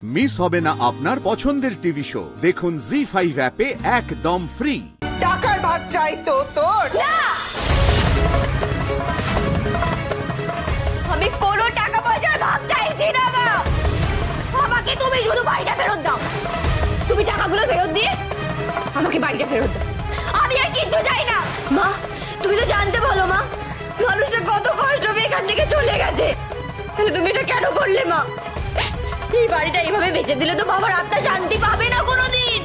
Miss হবে না আপনার পছন্দের টিভি শো। দেখুন জি5 অ্যাপে একদম ফ্রি। টাকার ভাগ চাই তো তোর? আমি কোনো টাকা পয়সার ভাগ চাইছি না মা। আমাকে তুমি শুধু বাড়িটা ফেরত দাও। তুমি টাকাগুলো ফেরত দিয়ে আমাকে বাড়িটা ফেরত দাও। আমি আর কিচ্ছু চাই না। মা তুমি তো জানতে বলো মা, মানুষটা কত কষ্ট পেয়ে এখান থেকে চলে গেছে। তাহলে তুমি এটা কেন করলে মা? এই বাড়িটা এইভাবে বেঁচে দিলে তো বাবার আত্মা শান্তি পাবে না কোনোদিন।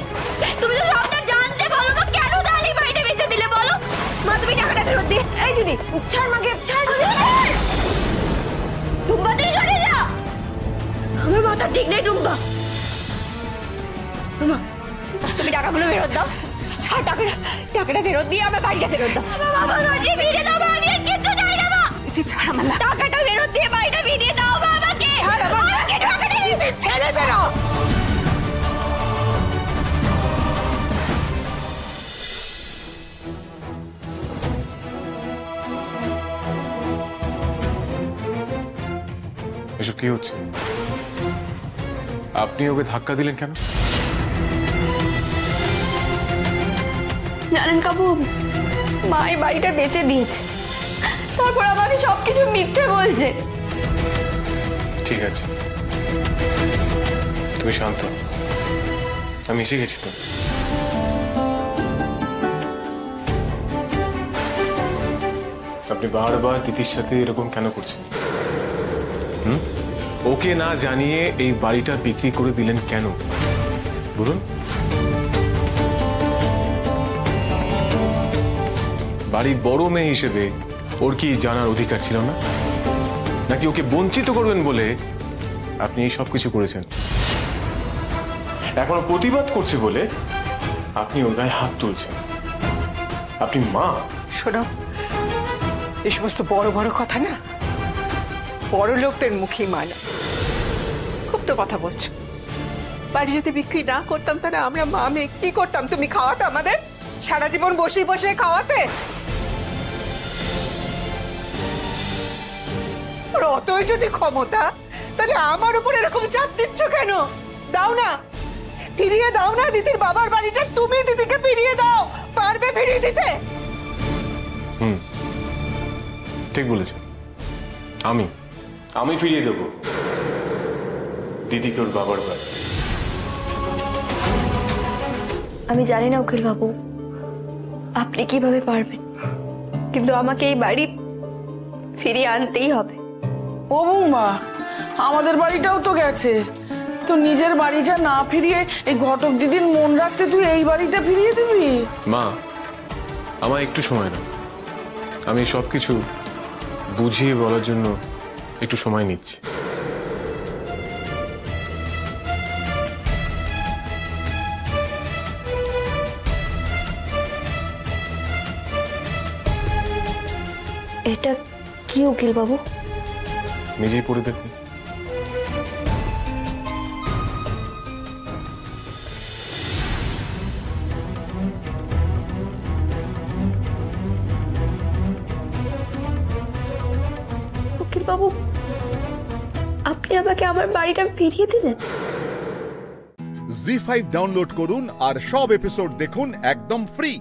তুমি তো সবটা জানতে বলো তো, কেন তাহলে এই বাড়িটা বেঁচে দিলে বলো? মা তুমি টাকাটা ফেরত দিয়ে। এই দিদি ছাড় মাকে, ছাড়। টুম্পা তুই সরে যা, আমার মাথা ঠিক নেই টুম্পা। মা তুমি টাকাগুলো ফেরত দাও। ছাড় টাকাটা ফেরত দিয়ে আমার বাড়িটা ফেরত দাও। বাবা বাড়িটা ফিরিয়ে দাও। আমি আর কিচ্ছু চাই না মা। তুই ছাড় আমার টাকাটা ফেরত দিয়ে বাড়িটা ফিরিয়ে দাও মা আমাকে। আমাকে টাকাটা ছেড়ে দে না। এসব কি হচ্ছে? আপনি ওকে ধাক্কা দিলেন কেন? জানেন কাবু, মা এই বাড়িটা বেচে দিয়েছে, তারপর আমাকে সবকিছু মিথ্যে বলছে। ঠিক আছে, তুমি শান্ত। আমি এসে গেছি তো। আপনি বারবার দিদির সাথে এরকম কেন করছেন? ওকে না জানিয়ে এই বাড়িটা বিক্রি করে দিলেন কেন বলুন? বাড়ির বড় মেয়ে হিসেবে ওর কি জানার অধিকার ছিল না? নাকি ওকে বঞ্চিত করবেন বলে আপনি এই সব কিছু করেছেন? এখনো প্রতিবাদ করছে বলে আপনি ওর গায়ে হাত তুলছেন। আপনি মা। শোনো, এই সমস্ত বড় বড় কথা না বড় লোকদের মুখেই মানা। খুব তো কথা বলছো। বাড়ি যদি বিক্রি না করতাম তাহলে আমরা মা মেয়ে কি করতাম? তুমি খাওয়াতে আমাদের? সারা জীবন বসে বসে খাওয়াতে? ওর অতই যদি ক্ষমতা, তাহলে আমার উপর এরকম চাপ দিচ্ছ কেন? দাও না, ফিরিয়ে দাও না দিদির বাবার বাড়িটা। তুমি দিদিকে ফিরিয়ে দাও। পারবে ফিরিয়ে দিতে? ঠিক বলেছেন। আমি ফিরিয়ে দেবো দিদিকে ওর বাবার বাড়ি। আমি জানি না উকিল বাবু আপনি কিভাবে পারবেন, কিন্তু আমাকে এই বাড়ি ফিরিয়ে আনতেই হবে। ও বৌমা, আমাদের বাড়িটাও তো গেছে। তো নিজের বাড়িটা না ফিরিয়ে এই ঘটক দিদির মন রাখতে তুই এই বাড়িটা ফিরিয়ে দিবি? মা, আমার একটু সময় দাও। আমি সবকিছু বুঝিয়ে বলার জন্য একটু সময় নিচ্ছি। এটা কি উকিল বাবু? নিজেই পড়ে দেখুন। উকিল বাবু আপনি আমাকে আমার বাড়িটা ফিরিয়ে দিবেন? জি5 ডাউনলোড করুন আর সব এপিসোড দেখুন একদম ফ্রি।